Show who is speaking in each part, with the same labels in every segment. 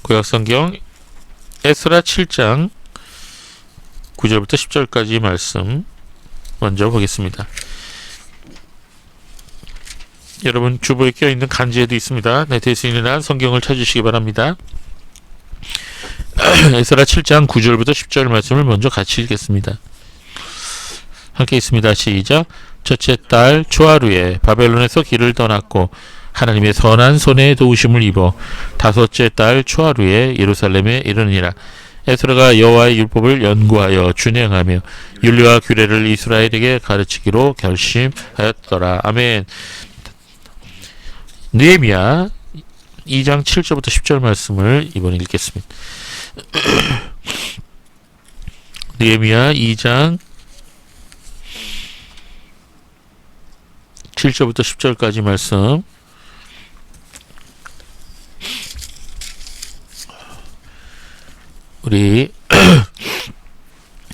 Speaker 1: 구약성경 에스라 7장 9절부터 10절까지 말씀 먼저 보겠습니다. 여러분 주보에 껴있는 간지에도 있습니다. 네, 될 수 있는 한 성경을 찾으시기 바랍니다. 에스라 7장 9절부터 10절 말씀을 먼저 같이 읽겠습니다. 함께 있습니다. 시작. 첫째 달 초하루에 바벨론에서 길을 떠났고 하나님의 선한 손에 도우심을 입어 다섯째 달 초하루에 예루살렘에 이르니라. 에스라가 여호와의 율법을 연구하여 준행하며 율례와 규례를 이스라엘에게 가르치기로 결심하였더라. 아멘. 느헤미야 2장 7절부터 10절 말씀을 이번에 읽겠습니다. 느헤미야 2장 7절부터 10절까지 말씀 우리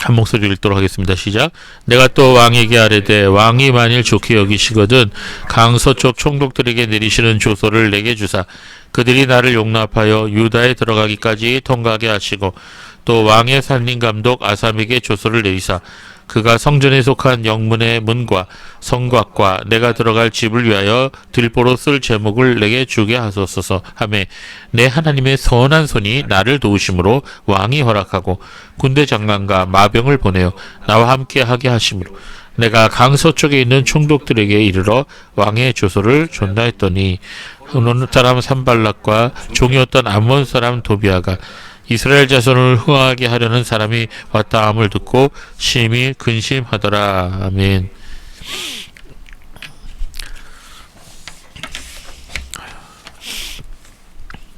Speaker 1: 한 목소리로 읽도록 하겠습니다. 시작. 내가 또 왕에게 아뢰되 왕이 만일 좋게 여기시거든 강서쪽 총독들에게 내리시는 조서를 내게 주사 그들이 나를 용납하여 유다에 들어가기까지 통과하게 하시고 또 왕의 산림감독 아삼에게 조서를 내리사 그가 성전에 속한 영문의 문과 성곽과 내가 들어갈 집을 위하여 들보로 쓸 제목을 내게 주게 하소서 하매 내 하나님의 선한 손이 나를 도우심으로 왕이 허락하고 군대 장관과 마병을 보내어 나와 함께 하게 하심으로 내가 강서쪽에 있는 총독들에게 이르러 왕의 조서를 전달했더니 흐노는 사람 산발락과 종이었던 암몬 사람 도비아가 이스라엘 자손을 흥하게 하려는 사람이 왔다 함을 듣고 심히 근심하더라. 아멘.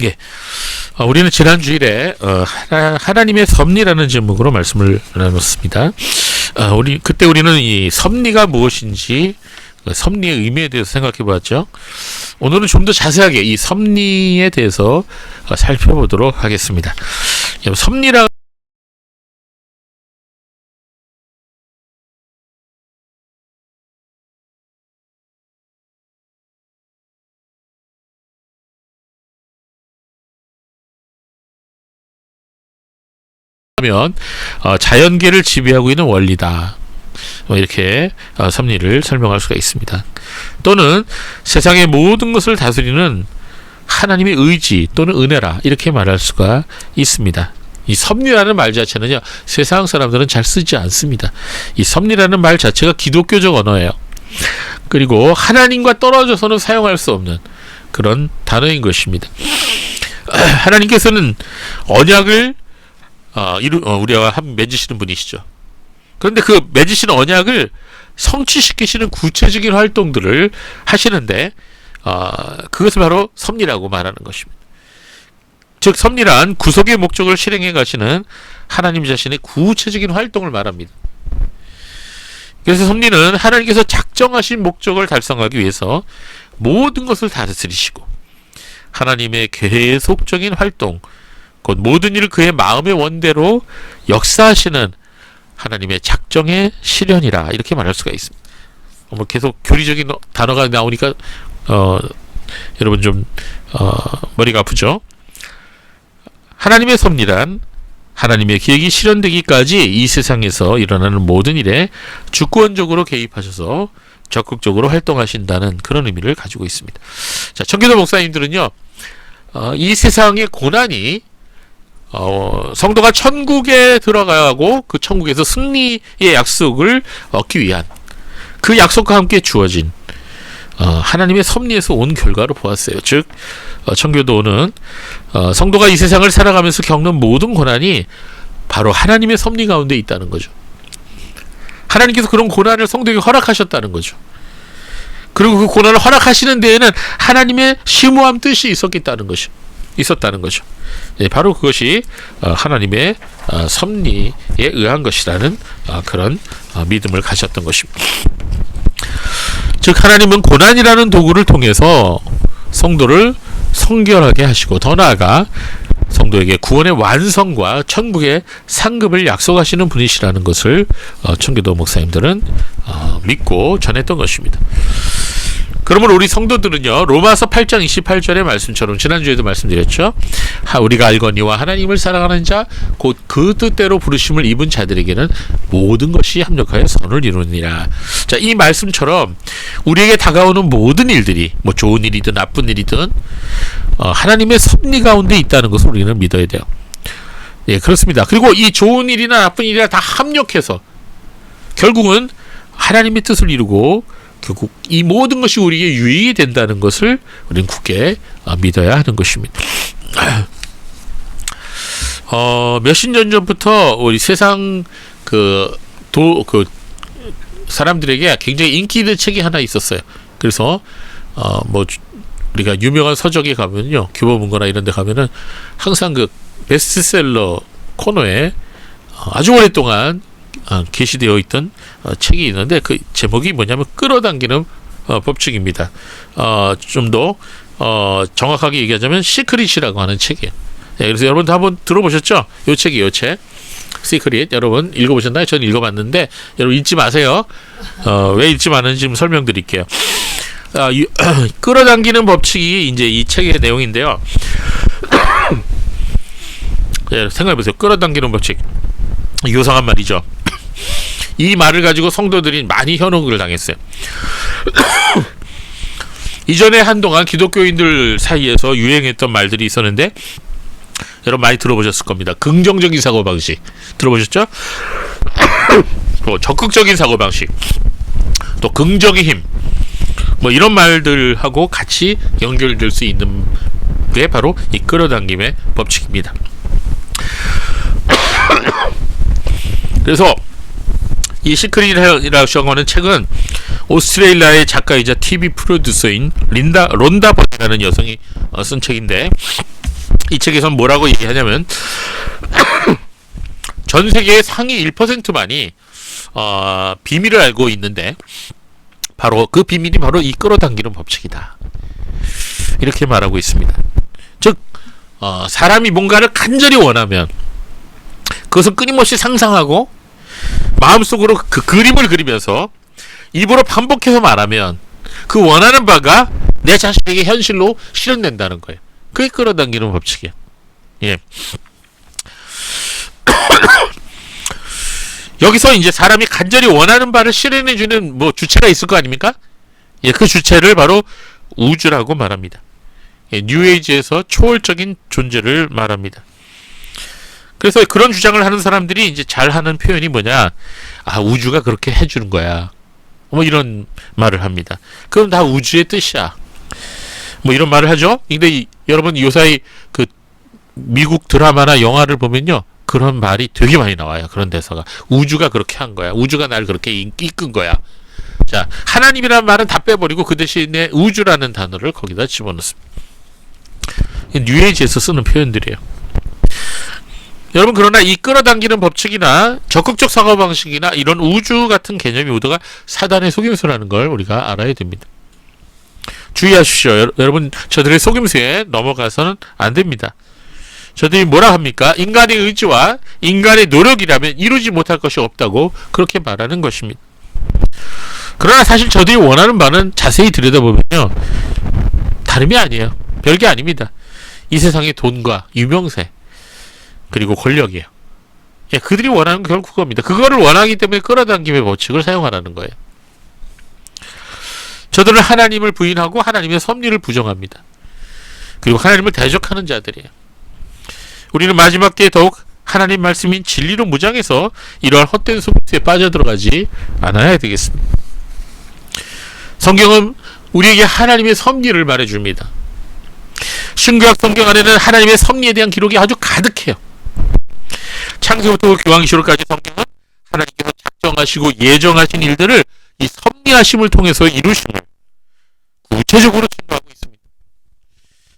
Speaker 1: 예, 우리는 지난 주일에 하나님의 섭리라는 제목으로 말씀을 나눴습니다. 우리는 이 섭리가 무엇인지 섭리의 의미에 대해서 생각해 보았죠. 오늘은 좀 더 자세하게 이 섭리에 대해서 살펴보도록 하겠습니다. 섭리라 하면 자연계를 지배하고 있는 원리다. 이렇게 섭리를 설명할 수가 있습니다. 또는 세상의 모든 것을 다스리는 하나님의 의지 또는 은혜라 이렇게 말할 수가 있습니다. 이 섭리라는 말 자체는요 세상 사람들은 잘 쓰지 않습니다. 이 섭리라는 말 자체가 기독교적 언어예요. 그리고 하나님과 떨어져서는 사용할 수 없는 그런 단어인 것입니다. 하나님께서는 언약을 우리와 맺으시는 분이시죠. 그런데 그 맺으시는 언약을 성취시키시는 구체적인 활동들을 하시는데 그것을 바로 섭리라고 말하는 것입니다. 즉 섭리란 구속의 목적을 실행해 가시는 하나님 자신의 구체적인 활동을 말합니다. 그래서 섭리는 하나님께서 작정하신 목적을 달성하기 위해서 모든 것을 다스리시고 하나님의 계속적인 활동 곧 모든 일을 그의 마음의 원대로 역사하시는 하나님의 작정의 실현이라 이렇게 말할 수가 있습니다. 계속 교리적인 단어가 나오니까 여러분 좀 머리가 아프죠? 하나님의 섭리란 하나님의 계획이 실현되기까지 이 세상에서 일어나는 모든 일에 주권적으로 개입하셔서 적극적으로 활동하신다는 그런 의미를 가지고 있습니다. 자, 청교도 목사님들은요, 이 세상의 고난이 성도가 천국에 들어가고 그 천국에서 승리의 약속을 얻기 위한 그 약속과 함께 주어진 하나님의 섭리에서 온 결과로 보았어요. 즉 청교도는 성도가 이 세상을 살아가면서 겪는 모든 고난이 바로 하나님의 섭리 가운데 있다는 거죠. 하나님께서 그런 고난을 성도에게 허락하셨다는 거죠. 그리고 그 고난을 허락하시는 데에는 하나님의 심오한 뜻이 있었다는 거죠. 예, 바로 그것이 하나님의 섭리에 의한 것이라는 그런 믿음을 가졌던 것입니다. 즉 하나님은 고난이라는 도구를 통해서 성도를 성결하게 하시고 더 나아가 성도에게 구원의 완성과 천국의 상급을 약속하시는 분이시라는 것을 청교도 목사님들은 믿고 전했던 것입니다. 그러면 우리 성도들은요, 로마서 8장 28절의 말씀처럼 지난주에도 말씀드렸죠. 우리가 알거니와 하나님을 사랑하는 자 곧 그 뜻대로 부르심을 입은 자들에게는 모든 것이 합력하여 선을 이루느니라. 자, 이 말씀처럼 우리에게 다가오는 모든 일들이 뭐 좋은 일이든 나쁜 일이든 하나님의 섭리 가운데 있다는 것을 우리는 믿어야 돼요. 예, 그렇습니다. 그리고 이 좋은 일이나 나쁜 일이나 다 합력해서 결국은 하나님의 뜻을 이루고 결국 이 모든 것이 우리에게 유익이 된다는 것을 우리는 굳게 믿어야 하는 것입니다. 몇십 년 전부터 우리 세상 사람들에게 굉장히 인기 있는 책이 하나 있었어요. 그래서 뭐 우리가 유명한 서적에 가면요, 교보문고나 이런 데 가면은 항상 그 베스트셀러 코너에 아주 오랫동안 게시되어 있던 책이 있는데 그 제목이 뭐냐면 끌어당기는 법칙입니다. 좀 더 정확하게 얘기하자면 시크릿이라고 하는 책이에요. 네, 그래서 여러분도 한번 들어보셨죠? 요 책이에요, 책. 시크릿. 여러분 읽어보셨나요? 저는 읽어봤는데 여러분 읽지 마세요. 왜 읽지 마는지 좀 설명드릴게요. 끌어당기는 법칙이 이제 이 책의 내용인데요. 네, 생각해보세요. 끌어당기는 법칙. 요상한 말이죠. 이 말을 가지고 성도들이 많이 현혹을 당했어요. 이전에 한동안 기독교인들 사이에서 유행했던 말들이 있었는데 여러분 많이 들어보셨을 겁니다. 긍정적인 사고방식 들어보셨죠? 또 적극적인 사고방식, 또 긍정의 힘, 뭐 이런 말들하고 같이 연결될 수 있는 게 바로 이 끌어당김의 법칙입니다. 그래서 이 시크릿이라고 하는 책은 오스트레일리아의 작가이자 TV 프로듀서인 론다 버니라는 여성이 쓴 책인데, 이 책에서는 뭐라고 얘기하냐면 전 세계의 상위 1%만이 비밀을 알고 있는데 바로 그 비밀이 바로 이 끌어당기는 법칙이다, 이렇게 말하고 있습니다. 즉 사람이 뭔가를 간절히 원하면 그것을 끊임없이 상상하고 마음속으로 그 그림을 그리면서 입으로 반복해서 말하면 그 원하는 바가 내 자신에게 현실로 실현된다는 거예요. 그게 끌어당기는 법칙이에요. 예. 여기서 이제 사람이 간절히 원하는 바를 실현해주는 뭐 주체가 있을 거 아닙니까? 예, 그 주체를 바로 우주라고 말합니다. 예, 뉴에이지에서 초월적인 존재를 말합니다. 그래서 그런 주장을 하는 사람들이 이제 잘하는 표현이 뭐냐? 우주가 그렇게 해주는 거야. 뭐 이런 말을 합니다. 그럼 다 우주의 뜻이야. 뭐 이런 말을 하죠. 근데 여러분 요사이 그 미국 드라마나 영화를 보면요, 그런 말이 되게 많이 나와요. 그런 대사가 우주가 그렇게 한 거야. 우주가 날 그렇게 이끈 거야. 자, 하나님이라는 말은 다 빼버리고 그 대신에 우주라는 단어를 거기다 집어넣습니다. 뉴에이지에서 쓰는 표현들이에요. 여러분, 그러나 이 끌어당기는 법칙이나 적극적 사고방식이나 이런 우주 같은 개념이 모두가 사단의 속임수라는 걸 우리가 알아야 됩니다. 주의하십시오. 여러분, 저들의 속임수에 넘어가서는 안 됩니다. 저들이 뭐라 합니까? 인간의 의지와 인간의 노력이라면 이루지 못할 것이 없다고 그렇게 말하는 것입니다. 그러나 사실 저들이 원하는 바는 자세히 들여다보면요, 다름이 아니에요. 별게 아닙니다. 이 세상의 돈과 유명세 그리고 권력이에요. 예, 그들이 원하는 건 결국 그겁니다. 그거를 원하기 때문에 끌어당김의 법칙을 사용하라는 거예요. 저들은 하나님을 부인하고 하나님의 섭리를 부정합니다. 그리고 하나님을 대적하는 자들이에요. 우리는 마지막 때에 더욱 하나님 말씀인 진리로 무장해서 이러한 헛된 속임수에 빠져들어가지 않아야 되겠습니다. 성경은 우리에게 하나님의 섭리를 말해줍니다. 신구약 성경 안에는 하나님의 섭리에 대한 기록이 아주 가득해요. 창세부터 요한계시록까지 성경은 하나님께서 작정하시고 예정하신 일들을 이 섭리하심을 통해서 이루심을 구체적으로 증거하고 있습니다.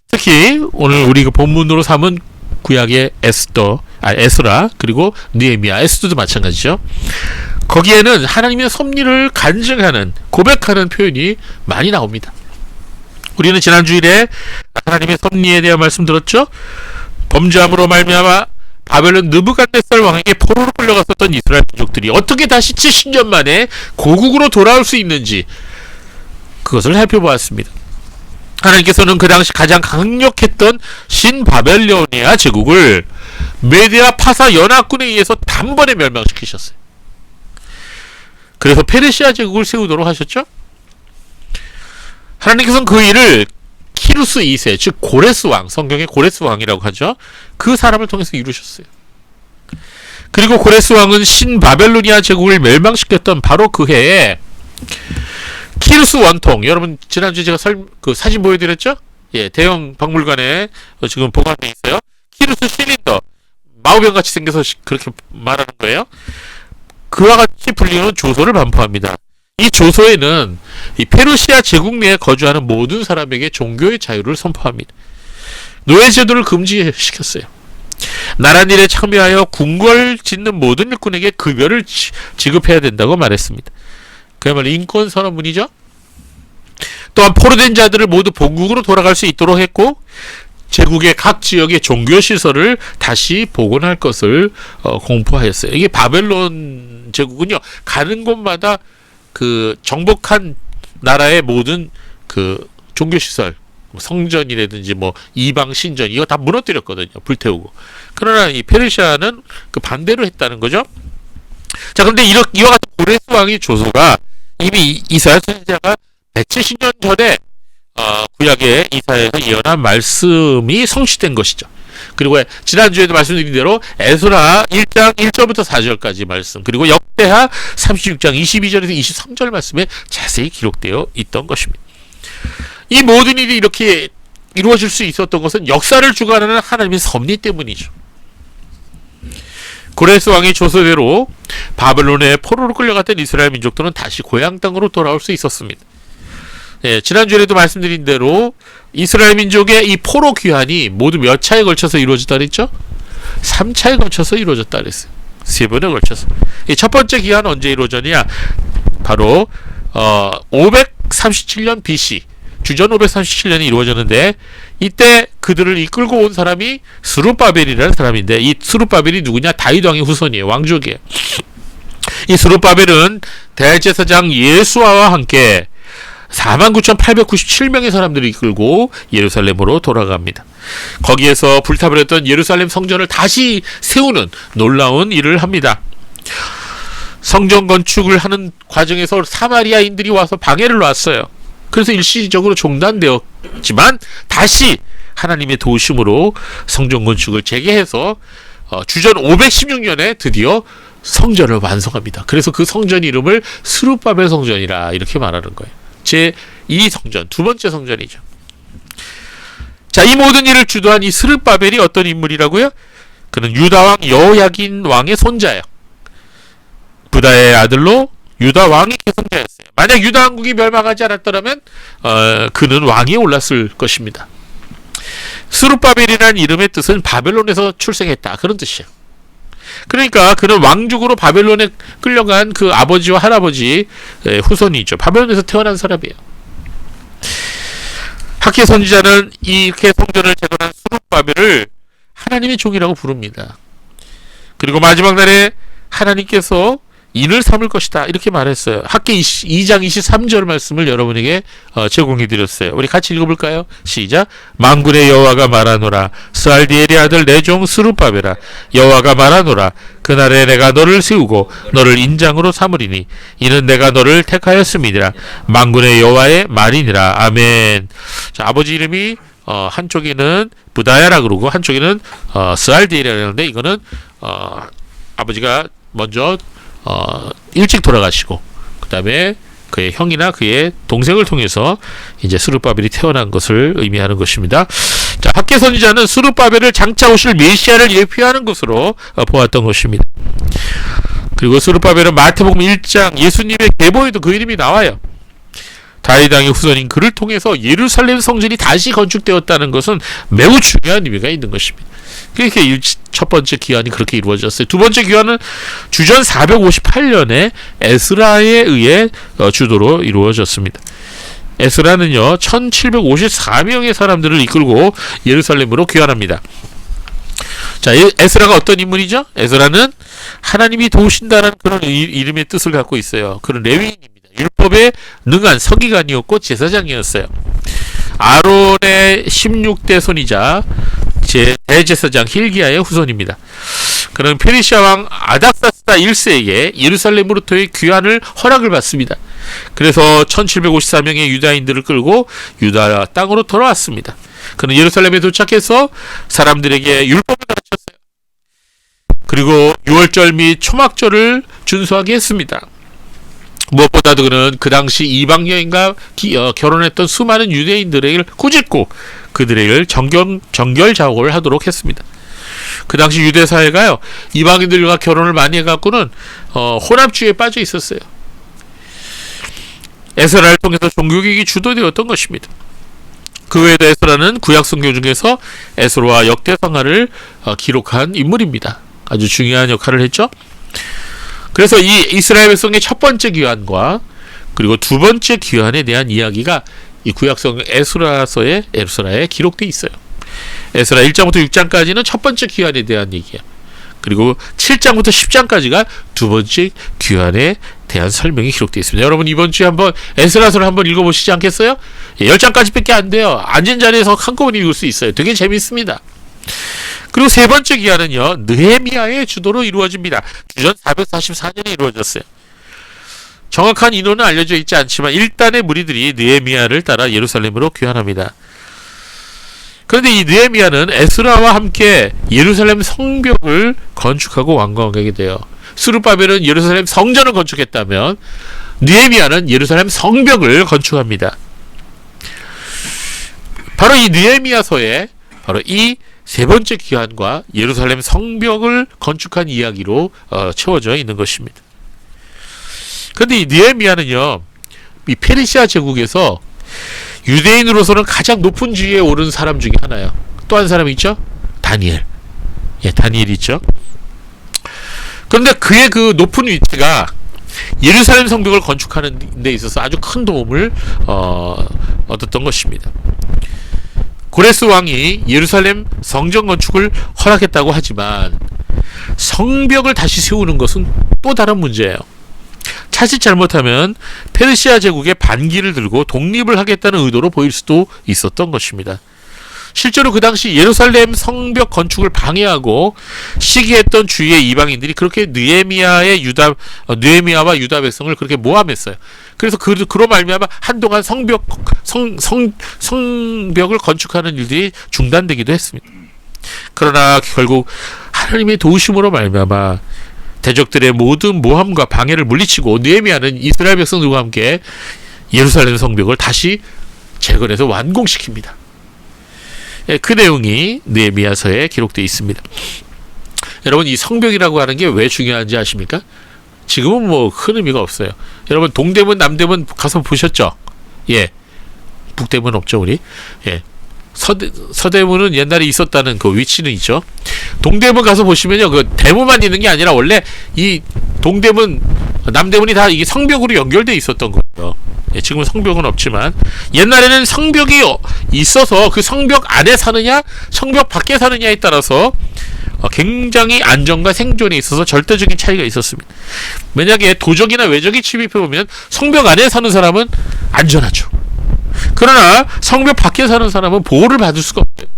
Speaker 1: 특히 오늘 우리 그 본문으로 삼은 구약의 에스라 그리고 느헤미야, 에스더도 마찬가지죠. 거기에는 하나님의 섭리를 간증하는, 고백하는 표현이 많이 나옵니다. 우리는 지난 주일에 하나님의 섭리에 대한 말씀 들었죠. 범죄함으로 말미암아 바벨론 느부갓네살 왕에게 포로로 끌려갔었던 이스라엘 민족들이 어떻게 다시 70년 만에 고국으로 돌아올 수 있는지, 그것을 살펴보았습니다. 하나님께서는 그 당시 가장 강력했던 신바벨로니아 제국을 메디아 파사 연합군에 의해서 단번에 멸망시키셨어요. 그래서 페르시아 제국을 세우도록 하셨죠. 하나님께서는 그 일을 키루스 2세, 즉 고레스 왕, 성경의 고레스 왕이라고 하죠. 그 사람을 통해서 이루셨어요. 그리고 고레스 왕은 신바벨로니아 제국을 멸망시켰던 바로 그 해에 키루스 원통, 여러분 지난주에 제가 사진 보여드렸죠? 예, 대형 박물관에 지금 보관되어 있어요. 키루스 실린더, 마우병같이 생겨서 그렇게 말하는 거예요. 그와 같이 불리는 조서를 반포합니다. 이 조서에는 이 페르시아 제국 내에 거주하는 모든 사람에게 종교의 자유를 선포합니다. 노예제도를 금지시켰어요. 나란 일에 참여하여 궁궐 짓는 모든 일꾼에게 급여를 지급해야 된다고 말했습니다. 그야말로 인권 선언문이죠. 또한 포로된 자들을 모두 본국으로 돌아갈 수 있도록 했고, 제국의 각 지역의 종교시설을 다시 복원할 것을 공포하였어요. 이게 바벨론 제국은요, 가는 곳마다 그 정복한 나라의 모든 그 종교시설, 성전이라든지 뭐 이방 신전, 이거 다 무너뜨렸거든요. 불태우고. 그러나 이 페르시아는 그 반대로 했다는 거죠. 자, 그런데 이와 같은 고레스 왕의 조서가 이미 이사야 선지자가 170년 전에 구약의 이사야에서 예언한 말씀이 성취된 것이죠. 그리고 지난주에도 말씀드린 대로 에스라 1장 1절부터 4절까지 말씀, 그리고 역대하 36장 22절에서 23절 말씀에 자세히 기록되어 있던 것입니다. 이 모든 일이 이렇게 이루어질 수 있었던 것은 역사를 주관하는 하나님의 섭리 때문이죠. 고레스 왕의 조서대로 바벨론의 포로로 끌려갔던 이스라엘 민족들은 다시 고향 땅으로 돌아올 수 있었습니다. 예, 지난주에도 말씀드린 대로 이스라엘 민족의 이 포로 귀환이 모두 몇 차에 걸쳐서 이루어졌다 그랬죠? 3차에 걸쳐서 이루어졌다 그랬어요. 3번에 걸쳐서. 이 첫 번째 귀환은 언제 이루어졌냐? 바로 537년 BC, 주전 537년이 이루어졌는데, 이때 그들을 이끌고 온 사람이 스룹바벨이라는 사람인데, 이 스룹바벨이 누구냐? 다윗 왕의 후손이에요. 왕족이에요. 이 스룹바벨은 대제사장 예수아와 함께 49,897명의 사람들을 이끌고 예루살렘으로 돌아갑니다. 거기에서 불타버렸던 예루살렘 성전을 다시 세우는 놀라운 일을 합니다. 성전 건축을 하는 과정에서 사마리아인들이 와서 방해를 놨어요. 그래서 일시적으로 중단되었지만 다시 하나님의 도우심으로 성전 건축을 재개해서 주전 516년에 드디어 성전을 완성합니다. 그래서 그 성전 이름을 스룹바벨 성전이라 이렇게 말하는 거예요. 제2 성전, 두 번째 성전이죠. 자, 이 모든 일을 주도한 이 스룹바벨이 어떤 인물이라고요? 그는 유다왕 여호야긴 왕의 손자예요. 부다의 아들로 유다 왕이 계승자였어요. 만약 유다 왕국이 멸망하지 않았더라면 그는 왕위에 올랐을 것입니다. 스룹바벨이라는 이름의 뜻은 바벨론에서 출생했다, 그런 뜻이에요. 그러니까 그는 왕족으로 바벨론에 끌려간 그 아버지와 할아버지 후손이죠. 바벨론에서 태어난 사람이에요. 학계 선지자는 이렇게 성전을 재건한 스룹바벨을 하나님의 종이라고 부릅니다. 그리고 마지막 날에 하나님께서 인을 삼을 것이다, 이렇게 말했어요. 학계 2장 23절 말씀을 여러분에게 제공해 드렸어요. 우리 같이 읽어볼까요? 시작. 만군의 여호와가 말하노라. 스알디엘의 아들 내 종 스룹바벨아, 여호와가 말하노라. 그날에 내가 너를 세우고 너를 인장으로 삼으리니 이는 내가 너를 택하였음이니라. 만군의 여호와의 말이니라. 아멘. 자, 아버지 이름이 한쪽에는 부다야라 그러고 한쪽에는 스알디엘이라고 하는데, 이거는 아버지가 먼저 일찍 돌아가시고 그 다음에 그의 형이나 그의 동생을 통해서 이제 스룹바벨이 태어난 것을 의미하는 것입니다. 자, 학계 선지자는 스룹바벨을 장차 오실 메시아를 예표하는 것으로 보았던 것입니다. 그리고 스룹바벨은 마태복음 1장 예수님의 계보에도 그 이름이 나와요. 다윗 왕의 후손인 그를 통해서 예루살렘 성전이 다시 건축되었다는 것은 매우 중요한 의미가 있는 것입니다. 그러니까 첫 번째 기한이 그렇게 이루어졌어요. 두 번째 기한은 주전 458년에 에스라에 의해 주도로 이루어졌습니다. 에스라는요 1754명의 사람들을 이끌고 예루살렘으로 귀환합니다. 자, 에스라가 어떤 인물이죠? 에스라는 하나님이 도우신다는 그런 이름의 뜻을 갖고 있어요. 그런 레위인입니다. 율법에 능한 서기관이었고 제사장이었어요. 아론의 16대 손이자 대제사장 힐기야의 후손입니다. 그는 페르시아 왕 아닥사스다 1세에게 예루살렘으로부터의 귀환을 허락을 받습니다. 그래서 1754명의 유다인들을 끌고 유다 땅으로 돌아왔습니다. 그는 예루살렘에 도착해서 사람들에게 율법을 가르쳤어요. 그리고 유월절 및 초막절을 준수하게 했습니다. 무엇보다도 그는 그 당시 이방 여인과 결혼했던 수많은 유대인들을 꾸짖고 그들을 정결자고를 하도록 했습니다. 그 당시 유대 사회가요, 이방인들과 결혼을 많이 해갖고는 혼합주의에 빠져 있었어요. 에스라를 통해서 종교개혁이 주도되었던 것입니다. 그 외에도 에스라는 구약 성경 중에서 에스라와 역대상하를 기록한 인물입니다. 아주 중요한 역할을 했죠. 그래서 이 이스라엘 백성의 첫 번째 귀환과 그리고 두 번째 귀환에 대한 이야기가 이 구약성경 에스라에 기록되어 있어요. 에스라 1장부터 6장까지는 첫 번째 귀환에 대한 얘기야. 그리고 7장부터 10장까지가 두 번째 귀환에 대한 설명이 기록되어 있습니다. 여러분 이번 주에 한번 에스라서를 한번 읽어보시지 않겠어요? 10장까지밖에 안 돼요. 앉은 자리에서 한꺼번에 읽을 수 있어요. 되게 재밌습니다. 그리고 세 번째 귀환은요, 느헤미야의 주도로 이루어집니다. 주전 444년에 이루어졌어요. 정확한 인원은 알려져 있지 않지만 일단의 무리들이 느헤미야를 따라 예루살렘으로 귀환합니다. 그런데 이 느헤미야는 에스라와 함께 예루살렘 성벽을 건축하고 완공하게 돼요. 스룹바벨은 예루살렘 성전을 건축했다면 느헤미야는 예루살렘 성벽을 건축합니다. 바로 이 느헤미야서에 바로 이 세 번째 귀환과 예루살렘 성벽을 건축한 이야기로 채워져 있는 것입니다. 그런데 이 느헤미야는요, 이 페르시아 제국에서 유대인으로서는 가장 높은 지위에 오른 사람 중에 하나예요. 또 한 사람이 있죠? 다니엘. 예, 다니엘이 있죠. 그런데 그의 그 높은 위치가 예루살렘 성벽을 건축하는 데 있어서 아주 큰 도움을 얻었던 것입니다. 고레스 왕이 예루살렘 성전 건축을 허락했다고 하지만 성벽을 다시 세우는 것은 또 다른 문제예요. 자칫 잘못하면 페르시아 제국의 반기를 들고 독립을 하겠다는 의도로 보일 수도 있었던 것입니다. 실제로 그 당시 예루살렘 성벽 건축을 방해하고 시기했던 주위의 이방인들이 그렇게 느헤미야와 유다 백성을 그렇게 모함했어요. 그래서 그로 말미암아 한동안 성벽을 건축하는 일들이 중단되기도 했습니다. 그러나 결국 하나님의 도우심으로 말미암아 대적들의 모든 모함과 방해를 물리치고 느헤미야는 이스라엘 백성들과 함께 예루살렘 성벽을 다시 재건해서 완공시킵니다. 그 내용이 느헤미야서에 기록되어 있습니다. 여러분 이 성벽이라고 하는 게 왜 중요한지 아십니까? 지금은 뭐 큰 의미가 없어요. 여러분 동대문 남대문 가서 보셨죠? 예, 북대문 없죠 우리? 예, 서대문은 옛날에 있었다는 그 위치는 있죠. 동대문 가서 보시면요, 그 대문만 있는 게 아니라 원래 이 동대문 남대문이 다 이게 성벽으로 연결돼 있었던 거예요. 예, 지금은 성벽은 없지만 옛날에는 성벽이 있어서 그 성벽 안에 사느냐 성벽 밖에 사느냐에 따라서 굉장히 안전과 생존에 있어서 절대적인 차이가 있었습니다. 만약에 도적이나 외적이 침입해 보면 성벽 안에 사는 사람은 안전하죠. 그러나 성벽 밖에 사는 사람은 보호를 받을 수가 없어요.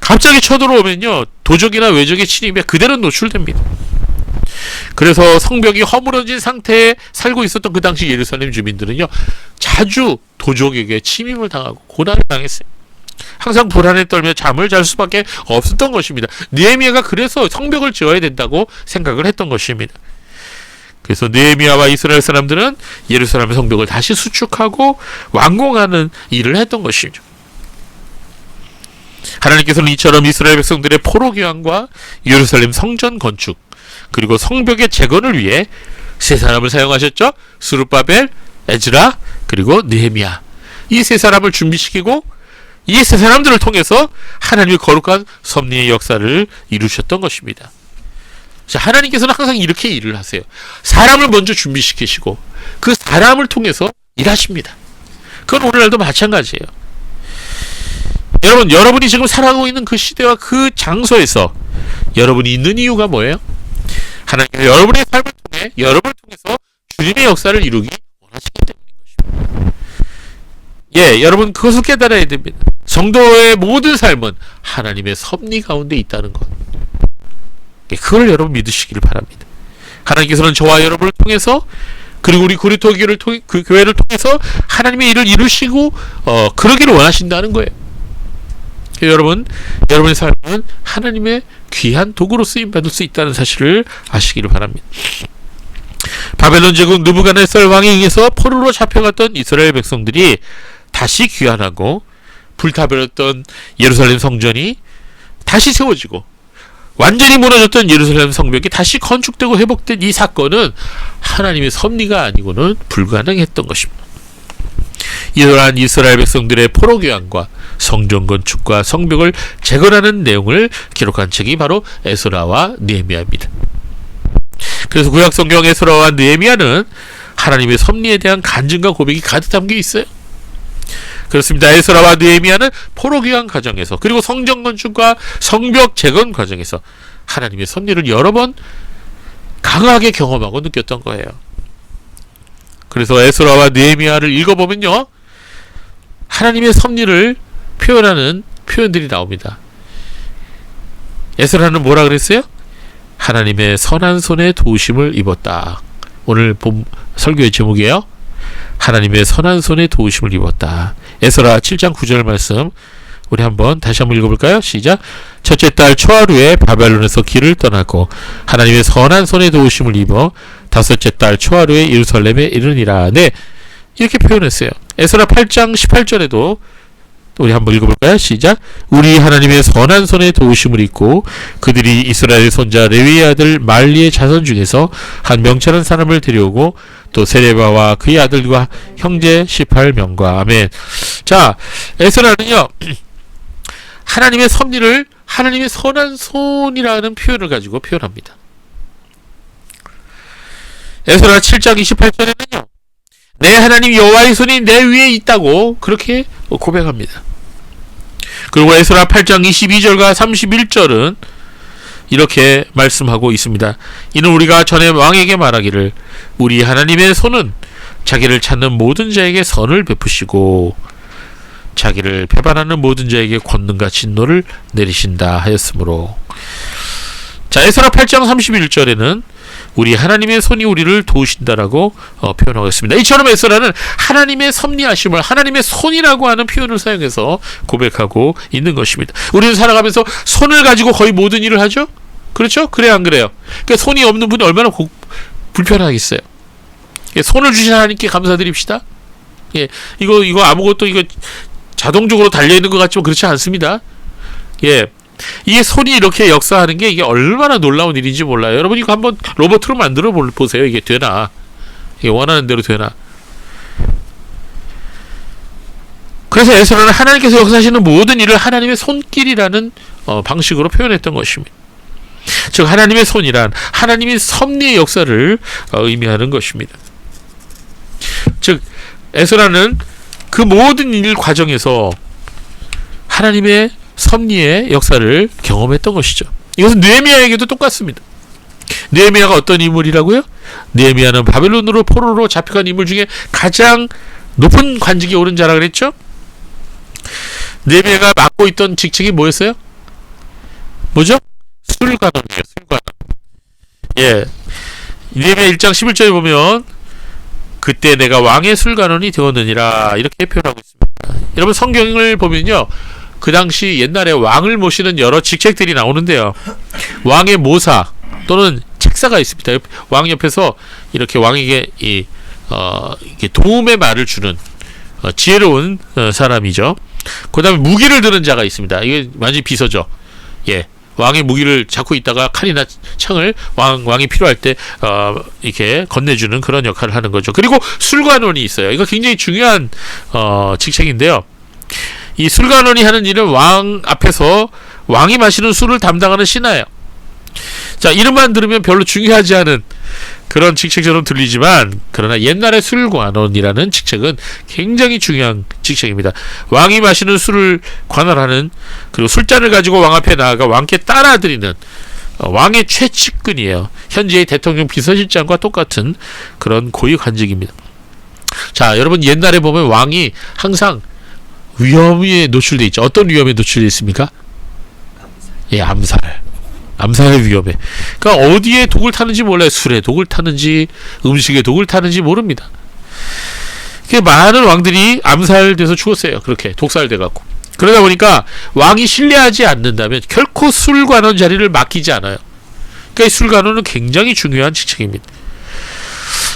Speaker 1: 갑자기 쳐들어오면요, 도적이나 외적의 침입에 그대로 노출됩니다. 그래서 성벽이 허물어진 상태에 살고 있었던 그 당시 예루살렘 주민들은요, 자주 도적에게 침입을 당하고 고난을 당했어요. 항상 불안에 떨며 잠을 잘 수밖에 없었던 것입니다. 느헤미야가 그래서 성벽을 지어야 된다고 생각을 했던 것입니다. 그래서 느헤미야와 이스라엘 사람들은 예루살렘 성벽을 다시 수축하고 완공하는 일을 했던 것이죠. 하나님께서는 이처럼 이스라엘 백성들의 포로 귀환과 예루살렘 성전 건축 그리고 성벽의 재건을 위해 세 사람을 사용하셨죠. 스룹바벨, 에즈라, 그리고 느헤미야. 이 세 사람을 준비시키고 이 세 사람들을 통해서 하나님의 거룩한 섭리의 역사를 이루셨던 것입니다. 자, 하나님께서는 항상 이렇게 일을 하세요. 사람을 먼저 준비시키시고 그 사람을 통해서 일하십니다. 그건 오늘날도 마찬가지예요. 여러분이 지금 살아가고 있는 그 시대와 그 장소에서 여러분이 있는 이유가 뭐예요? 하나님께서 여러분의 삶을 통해 여러분을 통해서 주님의 역사를 이루기 원하시기 때문인 것입니다. 예, 여러분 그것을 깨달아야 됩니다. 성도의 모든 삶은 하나님의 섭리 가운데 있다는 것. 예, 그걸 여러분 믿으시기를 바랍니다. 하나님께서는 저와 여러분을 통해서 그리고 우리 고린도 교회를 통해서 하나님의 일을 이루시고 그러기를 원하신다는 거예요. 여러분, 여러분의 삶은 하나님의 귀한 도구로 쓰임 받을 수 있다는 사실을 아시기를 바랍니다. 바벨론 제국 느부갓네살 왕에 의해서 포로로 잡혀갔던 이스라엘 백성들이 다시 귀환하고 불타버렸던 예루살렘 성전이 다시 세워지고 완전히 무너졌던 예루살렘 성벽이 다시 건축되고 회복된 이 사건은 하나님의 섭리가 아니고는 불가능했던 것입니다. 이러한 이스라엘 백성들의 포로 귀환과 성전 건축과 성벽을 재건하는 내용을 기록한 책이 바로 에스라와 느헤미야입니다. 그래서 구약 성경 에스라와 느헤미야는 하나님의 섭리에 대한 간증과 고백이 가득 담겨 있어요. 그렇습니다. 에스라와 느헤미야는 포로 귀환 과정에서 그리고 성전 건축과 성벽 재건 과정에서 하나님의 섭리를 여러 번 강하게 경험하고 느꼈던 거예요. 그래서 에스라와 느헤미야를 읽어보면요, 하나님의 섭리를 표현하는 표현들이 나옵니다. 에스라는 뭐라 그랬어요? 하나님의 선한 손에 도우심을 입었다. 오늘 본 설교의 제목이에요. 하나님의 선한 손에 도우심을 입었다. 에스라 7장 9절 말씀 우리 다시 한번 읽어볼까요? 시작. 첫째 달 초하루에 바벨론에서 길을 떠나고 하나님의 선한 손에 도우심을 입어 다섯째 달 초하루에 예루살렘에 이르니라. 네, 이렇게 표현했어요. 에스라 8장 18절에도 우리 한번 읽어볼까요? 시작. 우리 하나님의 선한 손에 도우심을 입고 그들이 이스라엘 손자 레위의 아들 말리의 자손 중에서 한 명철한 사람을 데려오고 또 세레바와 그의 아들과 형제 18명과 아멘. 자, 에스라는요, 하나님의 섭리를 하나님의 선한 손이라는 표현을 가지고 표현합니다. 에스라 7장 28절에는요, 내 하나님 여호와의 손이 내 위에 있다고 그렇게 고백합니다. 그리고 에스라 8장 22절과 31절은 이렇게 말씀하고 있습니다. 이는 우리가 전에 왕에게 말하기를 우리 하나님의 손은 자기를 찾는 모든 자에게 선을 베푸시고 자기를 배반하는 모든 자에게 권능과 진노를 내리신다 하였으므로. 자, 에스라 8장 31절에는 우리 하나님의 손이 우리를 도우신다라고 표현하고 있습니다. 이처럼 에스라는 하나님의 섭리하심을 하나님의 손이라고 하는 표현을 사용해서 고백하고 있는 것입니다. 우리는 살아가면서 손을 가지고 거의 모든 일을 하죠? 그렇죠? 그래요, 안 그래요? 그러니까 손이 없는 분이 얼마나 불편하겠어요. 손을 주신 하나님께 감사드립시다. 예, 이거 아무것도 자동적으로 달려있는 것 같지만 그렇지 않습니다. 예. 이게 손이 이렇게 역사하는 게 이게 얼마나 놀라운 일인지 몰라요. 여러분 이거 한번 로봇으로 만들어 보세요. 이게 되나? 이게 원하는 대로 되나? 그래서 에스라는 하나님께서 역사하시는 모든 일을 하나님의 손길이라는 방식으로 표현했던 것입니다. 즉 하나님의 손이란 하나님의 섭리의 역사를 의미하는 것입니다. 즉 에스라는 그 모든 일 과정에서 하나님의 섭리의 역사를 경험했던 것이죠. 이것은 느헤미야에게도 똑같습니다. 느헤미야가 어떤 인물이라고요? 느헤미야는 바벨론으로 포로로 잡혀간 인물 중에 가장 높은 관직에 오른 자라 그랬죠? 느헤미야가 맡고 있던 직책이 뭐였어요? 뭐죠? 술관원이에요. 술관원. 예. 느헤미야 1장 11절에 보면 그때 내가 왕의 술관원이 되었느니라 이렇게 표현하고 있습니다. 여러분 성경을 보면요, 그 당시 옛날에 왕을 모시는 여러 직책들이 나오는데요, 왕의 모사 또는 책사가 있습니다. 왕 옆에서 이렇게 왕에게 이렇게 도움의 말을 주는 지혜로운 사람이죠. 그 다음에 무기를 드는 자가 있습니다. 이게 완전히 비서죠. 예. 왕의 무기를 잡고 있다가 칼이나 창을 왕이 필요할 때 이렇게 건네주는 그런 역할을 하는 거죠. 그리고 술관원이 있어요. 이거 굉장히 중요한 직책인데요. 이 술관원이 하는 일은 왕 앞에서 왕이 마시는 술을 담당하는 신하예요. 자, 이름만 들으면 별로 중요하지 않은 그런 직책처럼 들리지만 그러나 옛날에 술관원이라는 직책은 굉장히 중요한 직책입니다. 왕이 마시는 술을 관할하는, 그리고 술잔을 가지고 왕 앞에 나아가 왕께 따라드리는 왕의 최측근이에요. 현재의 대통령 비서실장과 똑같은 그런 고위 관직입니다. 자, 여러분 옛날에 보면 왕이 항상 위험에 노출돼 있죠. 어떤 위험에 노출돼 있습니까? 예, 암살의 위험에. 그러니까 어디에 독을 타는지 몰라요. 술에 독을 타는지 음식에 독을 타는지 모릅니다. 많은 왕들이 암살돼서 죽었어요. 그렇게 독살돼 갖고. 그러다 보니까 왕이 신뢰하지 않는다면 결코 술관원 자리를 맡기지 않아요. 그러니까 이 술관원은 굉장히 중요한 직책입니다.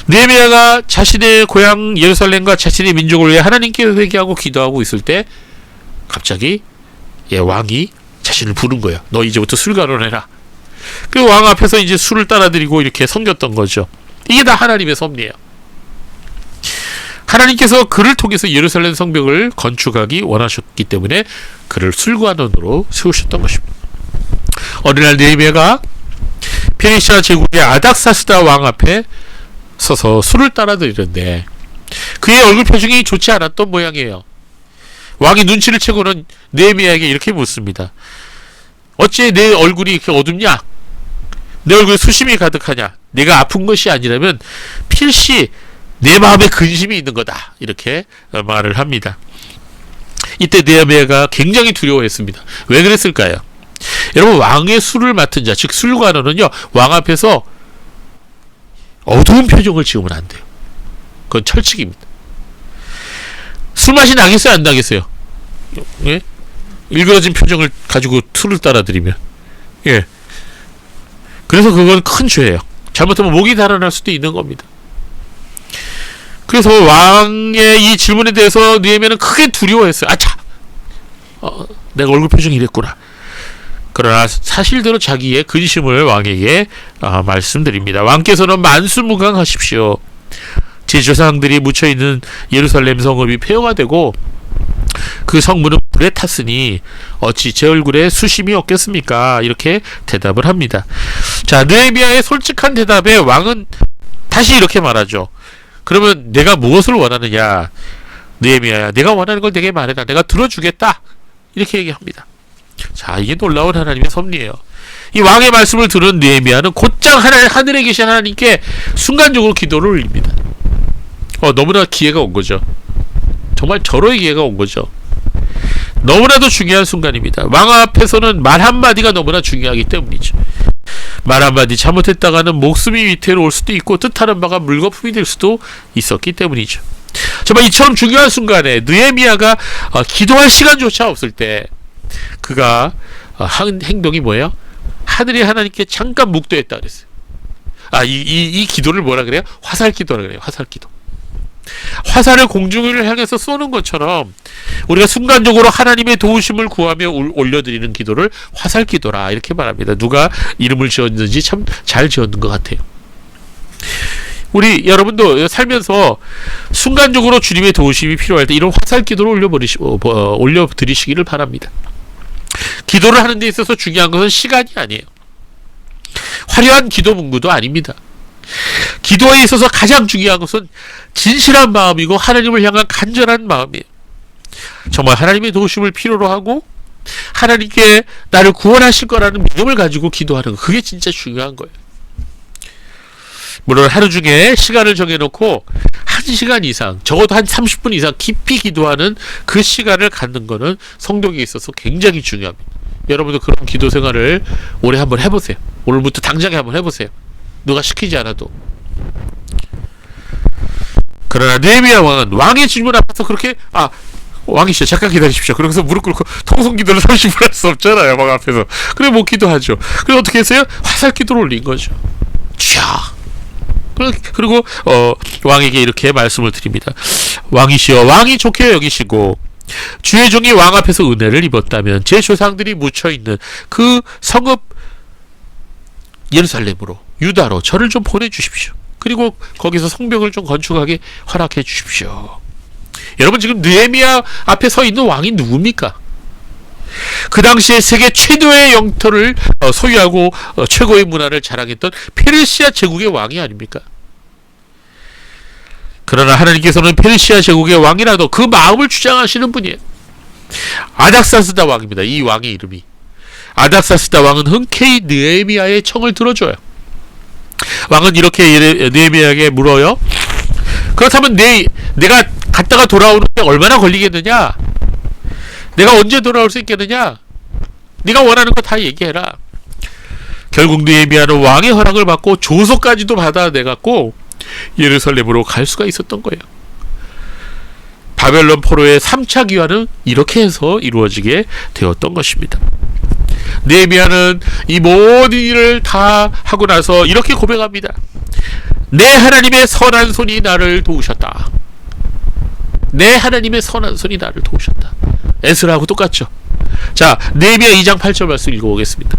Speaker 1: 느헤미야가 자신의 고향 예루살렘과 자신의 민족을 위해 하나님께 회개하고 기도하고 있을 때 갑자기 왕이 자신을 부른 거예요. 너 이제부터 술관원해라. 그 왕 앞에서 이제 술을 따라드리고 이렇게 섬겼던 거죠. 이게 다 하나님의 섭리예요. 하나님께서 그를 통해서 예루살렘 성벽을 건축하기 원하셨기 때문에 그를 술관원으로 세우셨던 것입니다. 어느 날 느헤미야가 페르시아 제국의 아닥사스다 왕 앞에 서서 술을 따라드리는데 그의 얼굴 표정이 좋지 않았던 모양이에요. 왕이 눈치를 채고는 느헤미야에게 이렇게 묻습니다. 어찌 내 얼굴이 이렇게 어둡냐? 내 얼굴에 수심이 가득하냐? 내가 아픈 것이 아니라면 필시 내 마음에 근심이 있는 거다. 이렇게 말을 합니다. 이때 느헤미야가 굉장히 두려워했습니다. 왜 그랬을까요? 여러분, 왕의 술을 맡은 자, 즉 술관원은요, 왕 앞에서 어두운 표정을 지으면 안 돼요. 그건 철칙입니다. 술맛이 나겠어요, 안 나겠어요? 예? 일그러진 표정을 가지고 술을 따라드리면. 예. 그래서 그건 큰 죄예요. 잘못하면 목이 달아날 수도 있는 겁니다. 그래서 왕의 이 질문에 대해서 느헤미야는 크게 두려워했어요. 아차! 내가 얼굴 표정이 이랬구나. 그러나 사실대로 자기의 근심을 왕에게 말씀드립니다. 왕께서는 만수무강하십시오. 제 조상들이 묻혀있는 예루살렘 성읍이 폐허가 되고 그 성문은 불에 탔으니 어찌 제 얼굴에 수심이 없겠습니까? 이렇게 대답을 합니다. 자, 느헤미야의 솔직한 대답에 왕은 다시 이렇게 말하죠. 그러면 내가 무엇을 원하느냐? 느헤미야야, 내가 원하는 걸 내게 말해라. 내가 들어주겠다. 이렇게 얘기합니다. 자, 이게 놀라운 하나님의 섭리예요. 이 왕의 말씀을 들은 느헤미야는 곧장 하늘에 계신 하나님께 순간적으로 기도를 올립니다. 너무나 기회가 온 거죠. 정말 절호의 기회가 온 거죠. 너무나도 중요한 순간입니다. 왕 앞에서는 말 한마디가 너무나 중요하기 때문이죠. 말 한마디 잘못했다가는 목숨이 위태로 올 수도 있고 뜻하는 바가 물거품이 될 수도 있었기 때문이죠. 정말 이처럼 중요한 순간에 느헤미야가 기도할 시간조차 없을 때 그가 한 행동이 뭐예요? 하늘이 하나님께 잠깐 묵도했다 그랬어요. 이 기도를 뭐라 그래요? 화살 기도라 그래요. 화살 기도. 화살을 공중을 향해서 쏘는 것처럼 우리가 순간적으로 하나님의 도우심을 구하며 올려드리는 기도를 화살 기도라 이렇게 말합니다. 누가 이름을 지었는지 참 잘 지었는 것 같아요. 우리 여러분도 살면서 순간적으로 주님의 도우심이 필요할 때 이런 화살 기도를 올려드리시기를 바랍니다. 기도를 하는 데 있어서 중요한 것은 시간이 아니에요. 화려한 기도 문구도 아닙니다. 기도에 있어서 가장 중요한 것은 진실한 마음이고 하나님을 향한 간절한 마음이에요. 정말 하나님의 도우심을 필요로 하고 하나님께 나를 구원하실 거라는 믿음을 가지고 기도하는 거, 그게 진짜 중요한 거예요. 물론 하루 중에 시간을 정해놓고 1시간 이상, 적어도 한 30분 이상 깊이 기도하는 그 시간을 갖는 거는 성도에게 있어서 굉장히 중요합니다. 여러분도 그런 기도 생활을 올해 한번 해보세요. 오늘부터 당장에 한번 해보세요. 누가 시키지 않아도. 그러나 느헤미야 왕은 왕의 질문 앞에서 그렇게 왕이시여 잠깐 기다리십시오. 그러면서 무릎 꿇고 통성 기도를 30분 할 수 없잖아요. 왕 앞에서. 그래 못 기도하죠. 그래서 어떻게 했어요? 화살 기도를 올린 거죠. 쫙. 그리고 왕에게 이렇게 말씀을 드립니다. 왕이시여, 왕이 좋게 여기시고 주의 종이 왕 앞에서 은혜를 입었다면 제 조상들이 묻혀있는 그 성읍 예루살렘으로, 유다로 저를 좀 보내주십시오. 그리고 거기서 성벽을 좀 건축하게 허락해 주십시오. 여러분, 지금 느헤미야 앞에 서 있는 왕이 누굽니까? 그 당시에 세계 최고의 영토를 소유하고 최고의 문화를 자랑했던 페르시아 제국의 왕이 아닙니까? 그러나 하나님께서는 페르시아 제국의 왕이라도 그 마음을 주장하시는 분이에요. 아닥사스다 왕입니다. 이 왕의 이름이. 아닥사스다 왕은 흔쾌히 느헤미야의 청을 들어줘요. 왕은 이렇게 느헤미야에게 물어요. 그렇다면 내가 갔다가 돌아오는 게 얼마나 걸리겠느냐? 내가 언제 돌아올 수 있겠느냐? 네가 원하는 거 다 얘기해라. 결국 느헤미야는 왕의 허락을 받고 조서까지도 받아내갖고 예루살렘으로 갈 수가 있었던 거예요. 바벨론 포로의 3차 귀환은 이렇게 해서 이루어지게 되었던 것입니다. 느헤미야는 이 모든 일을 다 하고 나서 이렇게 고백합니다. 내 하나님의 선한 손이 나를 도우셨다. 내 하나님의 선한 손이 나를 도우셨다. 에스라하고 똑같죠. 자, 느헤미야 2장 8절 말씀 읽어보겠습니다.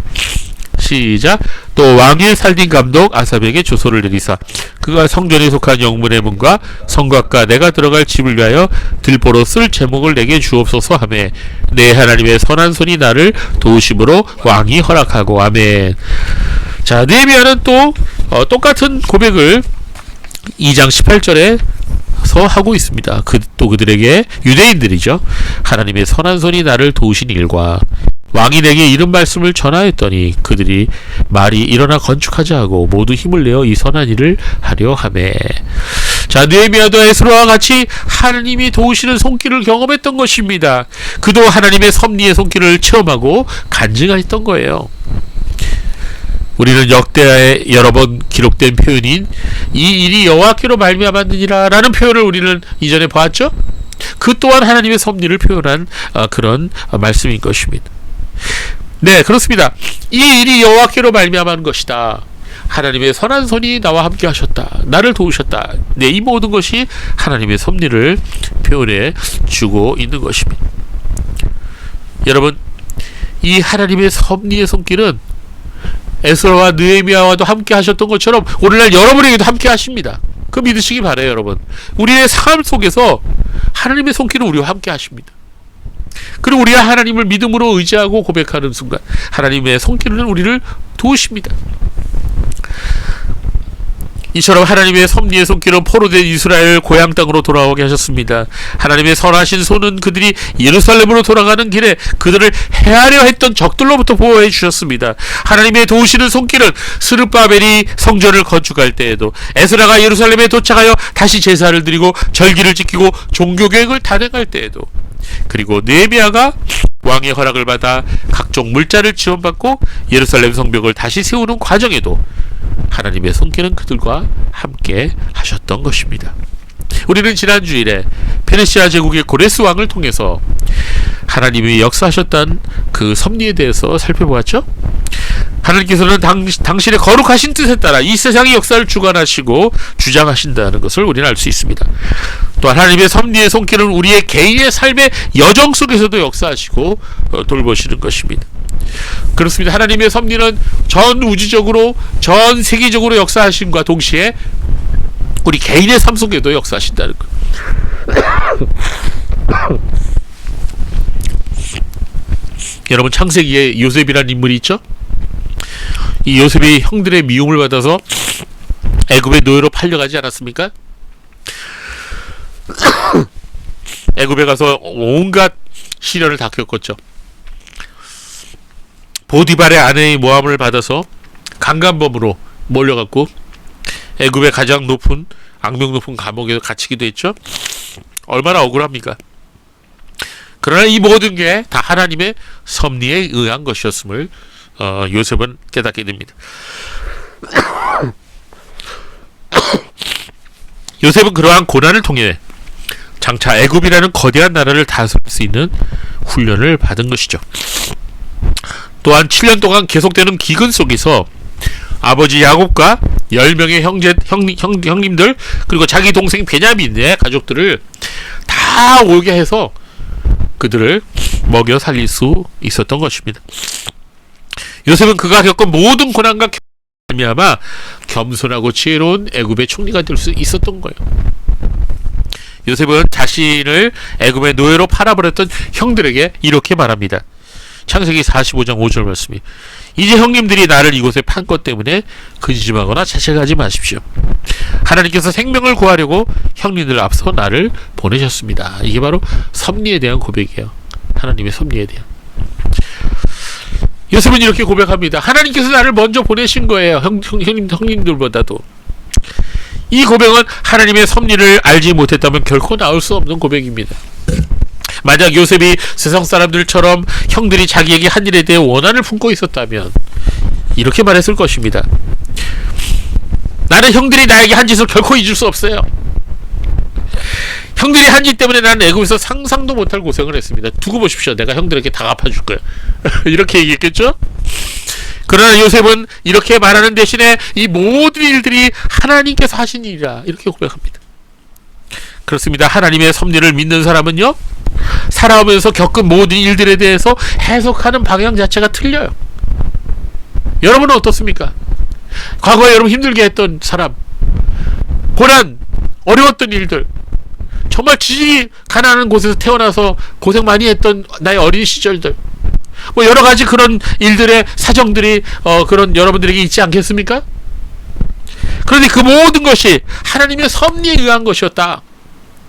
Speaker 1: 시작. 또 왕의 살림 감독 아삽에게 조서를 내리사 그가 성전에 속한 영문의 문과 성곽과 내가 들어갈 집을 위하여 들보로 쓸 제목을 내게 주옵소서 하매 내 하나님의 선한 손이 나를 도우심으로 왕이 허락하고. 아멘. 자, 느헤미야는 또 똑같은 고백을 2장 18절에 하고 있습니다. 또 그들에게, 유대인들이죠, 하나님의 선한 손이 나를 도우신 일과 왕이 내게 이런 말씀을 전하였더니 그들이 말이 일어나 건축하자 하고 모두 힘을 내어 이 선한 일을 하려 하매. 자, 느헤미야도 에스라와 같이 하나님이 도우시는 손길을 경험했던 것입니다. 그도 하나님의 섭리의 손길을 체험하고 간증했던 거예요. 우리는 역대하에 여러 번 기록된 표현인 이 일이 여호와께로 말미암았느니라 라는 표현을 우리는 이전에 보았죠. 그 또한 하나님의 섭리를 표현한 그런 말씀인 것입니다. 네, 그렇습니다. 이 일이 여호와께로 말미암은 것이다. 하나님의 선한 손이 나와 함께 하셨다. 나를 도우셨다. 네, 이 모든 것이 하나님의 섭리를 표현해 주고 있는 것입니다. 여러분, 이 하나님의 섭리의 손길은 에스라와 느헤미야와도 함께 하셨던 것처럼 오늘날 여러분에게도 함께 하십니다. 그 믿으시기 바라요, 여러분. 우리의 삶 속에서 하나님의 손길은 우리와 함께 하십니다. 그리고 우리가 하나님을 믿음으로 의지하고 고백하는 순간 하나님의 손길은 우리를 도우십니다. 이처럼 하나님의 섭리의 손길은 포로된 이스라엘 고향 땅으로 돌아오게 하셨습니다. 하나님의 선하신 손은 그들이 예루살렘으로 돌아가는 길에 그들을 해하려 했던 적들로부터 보호해 주셨습니다. 하나님의 도우시는 손길은 스룹바벨이 성전을 건축할 때에도, 에스라가 예루살렘에 도착하여 다시 제사를 드리고 절기를 지키고 종교계획을 단행할 때에도, 그리고 느헤미야가 왕의 허락을 받아 각종 물자를 지원받고 예루살렘 성벽을 다시 세우는 과정에도 하나님의 손길은 그들과 함께 하셨던 것입니다. 우리는 지난 주일에 페르시아 제국의 고레스 왕을 통해서 하나님이 역사하셨던 그 섭리에 대해서 살펴보았죠. 하나님께서는 당신의 거룩하신 뜻에 따라 이 세상의 역사를 주관하시고 주장하신다는 것을 우리는 알 수 있습니다. 또한 하나님의 섭리의 손길은 우리의 개인의 삶의 여정 속에서도 역사하시고 돌보시는 것입니다. 그렇습니다. 하나님의 섭리는 전 우주적으로, 전 세계적으로 역사하심과 동시에 우리 개인의 삶 속에도 역사하신다는 것. 여러분, 창세기에 요셉이라는 인물이 있죠? 이 요셉이 형들의 미움을 받아서 애굽의 노예로 팔려가지 않았습니까? 애굽에 가서 온갖 시련을 다 겪었죠. 보디발의 아내의 모함을 받아서 강간범으로 몰려갔고 애굽의 가장 높은, 악명 높은 감옥에 갇히기도 했죠. 얼마나 억울합니까? 그러나 이 모든 게 다 하나님의 섭리에 의한 것이었음을 요셉은 깨닫게 됩니다. 요셉은 그러한 고난을 통해 장차 애굽이라는 거대한 나라를 다스릴 수 있는 훈련을 받은 것이죠. 또한 7년 동안 계속되는 기근 속에서 아버지 야곱과 10명의 형님들, 그리고 자기 동생 베냐민의 가족들을 다 오게 해서 그들을 먹여 살릴 수 있었던 것입니다. 요셉은 그가 겪은 모든 고난과 말미암아 겸손하고 지혜로운 애굽의 총리가 될 수 있었던 거예요. 요셉은 자신을 애굽의 노예로 팔아버렸던 형들에게 이렇게 말합니다. 창세기 45장 5절 말씀이, 이제 형님들이 나를 이곳에 판 것 때문에 근심하거나 자책하지 마십시오. 하나님께서 생명을 구하려고 형님들 앞서 나를 보내셨습니다. 이게 바로 섭리에 대한 고백이에요. 하나님의 섭리에 대한. 요셉은 이렇게 고백합니다. 하나님께서 나를 먼저 보내신 거예요. 형님들보다도. 이 고백은 하나님의 섭리를 알지 못했다면 결코 나올 수 없는 고백입니다. 만약 요셉이 세상 사람들처럼 형들이 자기에게 한 일에 대해 원한을 품고 있었다면 이렇게 말했을 것입니다. 나는 형들이 나에게 한 짓을 결코 잊을 수 없어요. 형들이 한 짓 때문에 나는 애굽에서 상상도 못할 고생을 했습니다. 두고 보십시오. 내가 형들에게 다 갚아줄 거야. 이렇게 얘기했겠죠? 그러나 요셉은 이렇게 말하는 대신에 이 모든 일들이 하나님께서 하신 일이라 이렇게 고백합니다. 그렇습니다. 하나님의 섭리를 믿는 사람은요, 살아오면서 겪은 모든 일들에 대해서 해석하는 방향 자체가 틀려요. 여러분은 어떻습니까? 과거에 여러분 힘들게 했던 사람, 고난, 어려웠던 일들, 정말 지지 가난한 곳에서 태어나서 고생 많이 했던 나의 어린 시절들, 뭐 여러 가지 그런 일들의 사정들이 그런 여러분들에게 있지 않겠습니까? 그런데 그 모든 것이 하나님의 섭리에 의한 것이었다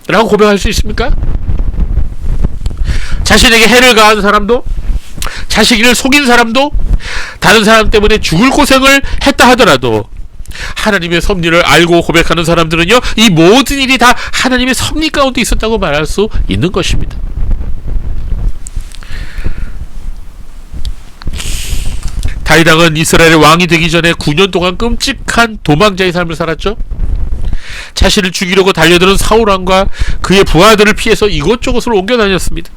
Speaker 1: 라고 고백할 수 있습니까? 자신에게 해를 가한 사람도, 자식을 속인 사람도, 다른 사람 때문에 죽을 고생을 했다 하더라도 하나님의 섭리를 알고 고백하는 사람들은요, 이 모든 일이 다 하나님의 섭리 가운데 있었다고 말할 수 있는 것입니다. 다윗왕은 이스라엘의 왕이 되기 전에 9년 동안 끔찍한 도망자의 삶을 살았죠. 자신을 죽이려고 달려드는 사울왕과 그의 부하들을 피해서 이곳저곳으로 옮겨 다녔습니다.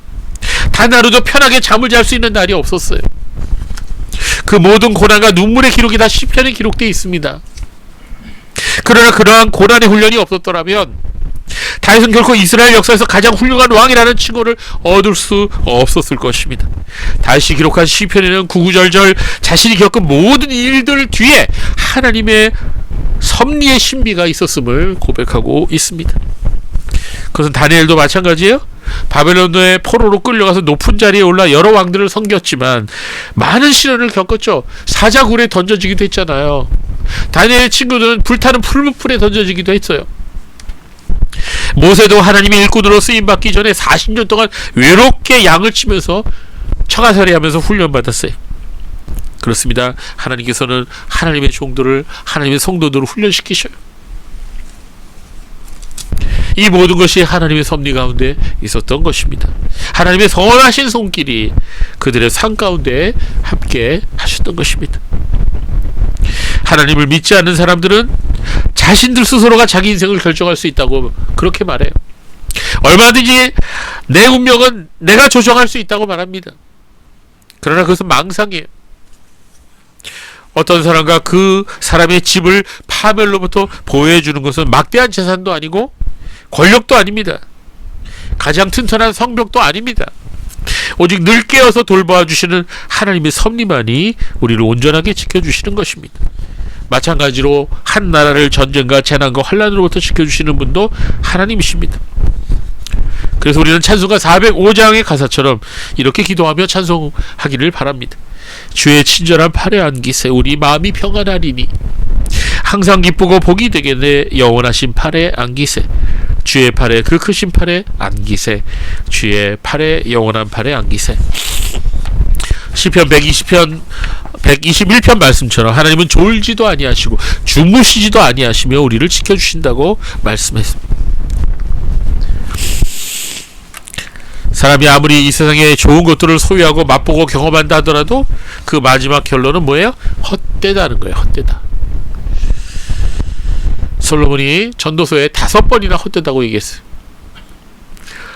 Speaker 1: 단 하루도 편하게 잠을 잘 수 있는 날이 없었어요. 그 모든 고난과 눈물의 기록이 다 시편에 기록되어 있습니다. 그러나 그러한 고난의 훈련이 없었더라면 다윗은 결코 이스라엘 역사에서 가장 훌륭한 왕이라는 칭호를 얻을 수 없었을 것입니다. 다윗이 기록한 시편에는 구구절절 자신이 겪은 모든 일들 뒤에 하나님의 섭리의 신비가 있었음을 고백하고 있습니다. 그것은 다니엘도 마찬가지예요. 바벨론의 포로로 끌려가서 높은 자리에 올라 여러 왕들을 섬겼지만 많은 시련을 겪었죠. 사자굴에 던져지기도 했잖아요. 다니엘의 친구들은 불타는 풀무풀에 던져지기도 했어요. 모세도 하나님의 일꾼으로 쓰임받기 전에 40년 동안 외롭게 양을 치면서 처가살이 하면서 훈련받았어요. 그렇습니다. 하나님께서는 하나님의 종들을, 하나님의 성도들을 훈련시키셔요. 이 모든 것이 하나님의 섭리 가운데 있었던 것입니다. 하나님의 선하신 손길이 그들의 삶 가운데 함께 하셨던 것입니다. 하나님을 믿지 않는 사람들은 자신들 스스로가 자기 인생을 결정할 수 있다고 그렇게 말해요. 얼마든지 내 운명은 내가 조정할 수 있다고 말합니다. 그러나 그것은 망상이에요. 어떤 사람과 그 사람의 집을 파멸로부터 보호해주는 것은 막대한 재산도 아니고 권력도 아닙니다. 가장 튼튼한 성벽도 아닙니다. 오직 늘 깨어서 돌보아 주시는 하나님의 섭리만이 우리를 온전하게 지켜주시는 것입니다. 마찬가지로 한 나라를 전쟁과 재난과 환난으로부터 지켜주시는 분도 하나님이십니다. 그래서 우리는 찬송가 405장의 가사처럼 이렇게 기도하며 찬송하기를 바랍니다. 주의 친절한 팔에 안기세 우리 마음이 평안하리니 항상 기쁘고 복이 되게 내 영원하신 팔에 안기세 주의 팔에 그 크신 팔에 안기세 주의 팔에 영원한 팔에 안기세. 시편 121편 말씀처럼 하나님은 졸지도 아니하시고 주무시지도 아니하시며 우리를 지켜주신다고 말씀했습니다. 사람이 아무리 이 세상에 좋은 것들을 소유하고 맛보고 경험한다 하더라도 그 마지막 결론은 뭐예요? 헛되다는 거예요. 헛되다. 솔로몬이 전도서에 5번이나 헛되다고 얘기했어요.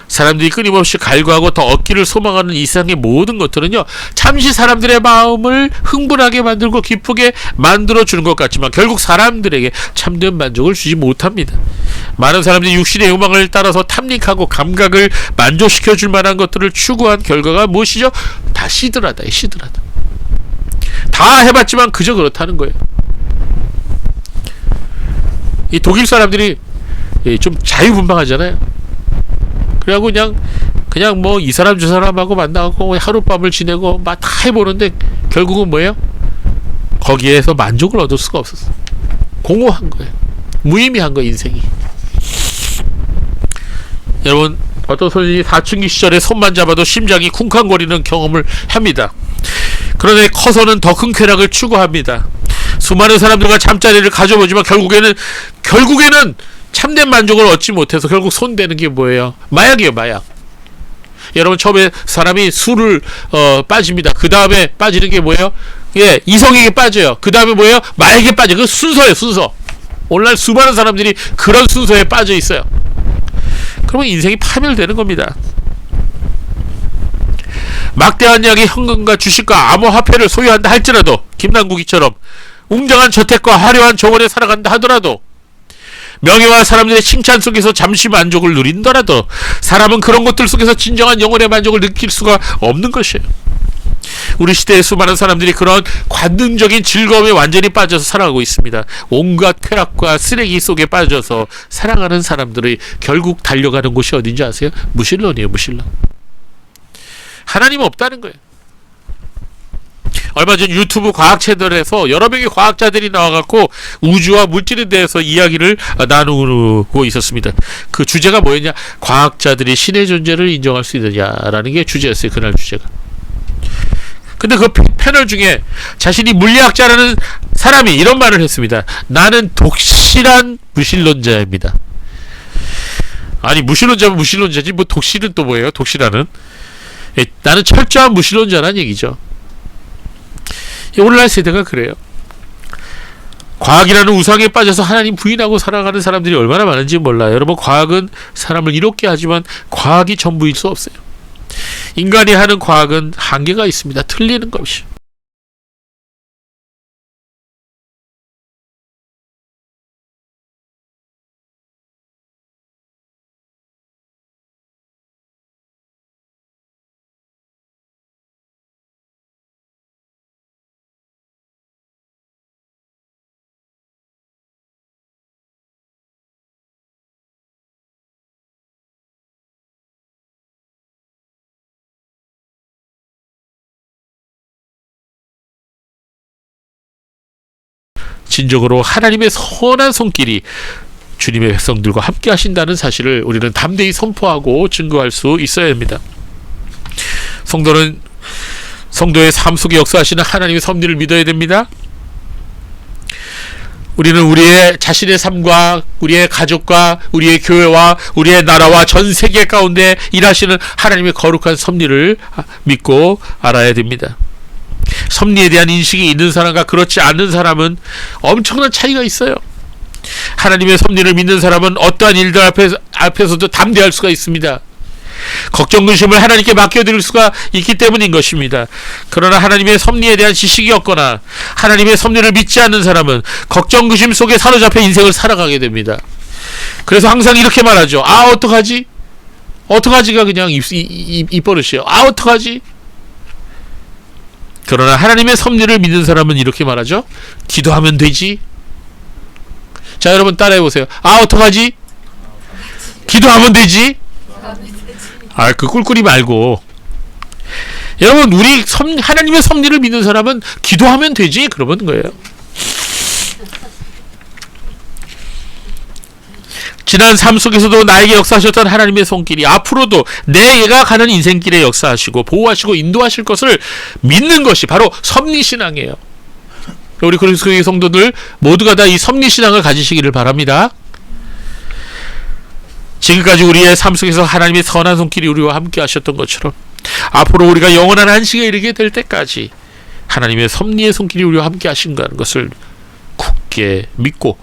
Speaker 1: 사람들이 끊임없이 갈구하고 더 얻기를 소망하는 이 세상의 모든 것들은요, 잠시 사람들의 마음을 흥분하게 만들고 기쁘게 만들어주는 것 같지만 결국 사람들에게 참된 만족을 주지 못합니다. 많은 사람들이 육신의 욕망을 따라서 탐닉하고 감각을 만족시켜줄 만한 것들을 추구한 결과가 무엇이죠? 다 시들하다. 시들하다. 다 해봤지만 그저 그렇다는 거예요. 이 독일 사람들이 좀 자유분방하잖아요. 그래갖고 그냥 뭐 이 사람 저 사람하고 만나고 하룻밤을 지내고 막 다 해보는데 결국은 뭐예요? 거기에서 만족을 얻을 수가 없었어. 공허한 거예요. 무의미한 거예요, 인생이. 여러분, 어떤 선생님이 사춘기 시절에 손만 잡아도 심장이 쿵쾅거리는 경험을 합니다. 그러나 커서는 더 큰 쾌락을 추구합니다. 수많은 사람들과 잠자리를 가져보지만 결국에는 참된 만족을 얻지 못해서 결국 손대는 게 뭐예요? 마약이에요, 마약. 여러분, 처음에 사람이 술을 빠집니다. 그 다음에 빠지는 게 뭐예요? 예, 이성에게 빠져요. 그 다음에 뭐예요? 마약에 빠져요. 그 순서예요, 순서. 오늘날 수많은 사람들이 그런 순서에 빠져 있어요. 그러면 인생이 파멸되는 겁니다. 막대한 양의 현금과 주식과 암호화폐를 소유한다 할지라도, 김남국이처럼 웅장한 저택과 화려한 정원에 살아간다 하더라도, 명예와 사람들의 칭찬 속에서 잠시 만족을 누린더라도 사람은 그런 것들 속에서 진정한 영혼의 만족을 느낄 수가 없는 것이에요. 우리 시대의 수많은 사람들이 그런 관능적인 즐거움에 완전히 빠져서 살아가고 있습니다. 온갖 쾌락과 쓰레기 속에 빠져서 살아가는 사람들이 결국 달려가는 곳이 어딘지 아세요? 무신론이에요, 무신론. 하나님 없다는 거예요. 얼마 전 유튜브 과학 채널에서 여러 명의 과학자들이 나와갖고 우주와 물질에 대해서 이야기를 나누고 있었습니다. 그 주제가 뭐였냐? 과학자들이 신의 존재를 인정할 수 있느냐라는 게 주제였어요. 그날 주제가. 근데 그 패널 중에 자신이 물리학자라는 사람이 이런 말을 했습니다. 나는 독실한 무신론자입니다. 아니, 무신론자면 무신론자지 뭐 독실은 또 뭐예요? 독실하는? 나는 철저한 무신론자라는 얘기죠. 오늘날 세대가 그래요. 과학이라는 우상에 빠져서 하나님 부인하고 살아가는 사람들이 얼마나 많은지 몰라요. 여러분, 과학은 사람을 이롭게 하지만 과학이 전부일 수 없어요. 인간이 하는 과학은 한계가 있습니다. 틀리는 것이. 진정으로 하나님의 선한 손길이 주님의 백성들과 함께 하신다는 사실을 우리는 담대히 선포하고 증거할 수 있어야 합니다. 성도는 성도의 삶 속에 역사하시는 하나님의 섭리를 믿어야 됩니다. 우리는 우리의 자신의 삶과 우리의 가족과 우리의 교회와 우리의 나라와 전 세계 가운데 일하시는 하나님의 거룩한 섭리를 믿고 알아야 됩니다. 섭리에 대한 인식이 있는 사람과 그렇지 않은 사람은 엄청난 차이가 있어요. 하나님의 섭리를 믿는 사람은 어떠한 일들 앞에서도 담대할 수가 있습니다. 걱정 근심을 하나님께 맡겨드릴 수가 있기 때문인 것입니다. 그러나 하나님의 섭리에 대한 지식이 없거나 하나님의 섭리를 믿지 않는 사람은 걱정 근심 속에 사로잡혀 인생을 살아가게 됩니다. 그래서 항상 이렇게 말하죠. 아, 어떡하지? 어떡하지가 그냥 입버릇이에요. 아, 어떡하지? 그러나 하나님의 섭리를 믿는 사람은 이렇게 말하죠. 기도하면 되지. 자, 여러분 따라해보세요. 아, 어떡하지? 기도하면 되지. 아, 그 꿀꿀이 말고. 여러분, 우리 하나님의 섭리를 믿는 사람은 기도하면 되지. 그러는 거예요. 지난 삶 속에서도 나에게 역사하셨던 하나님의 손길이 앞으로도 내가 가는 인생길에 역사하시고 보호하시고 인도하실 것을 믿는 것이 바로 섭리신앙이에요. 우리 그리스도의 성도들 모두가 다 이 섭리신앙을 가지시기를 바랍니다. 지금까지 우리의 삶 속에서 하나님의 선한 손길이 우리와 함께 하셨던 것처럼 앞으로 우리가 영원한 안식에 이르게 될 때까지 하나님의 섭리의 손길이 우리와 함께 하신다는 것을 굳게 믿고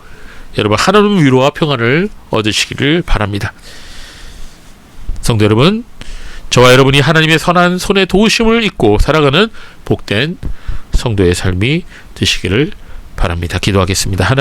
Speaker 1: 여러분, 하나님의 위로와 평안을 얻으시기를 바랍니다. 성도 여러분, 저와 여러분이 하나님의 선한 손의 도우심을 잊고 살아가는 복된 성도의 삶이 되시기를 바랍니다. 기도하겠습니다. 하나님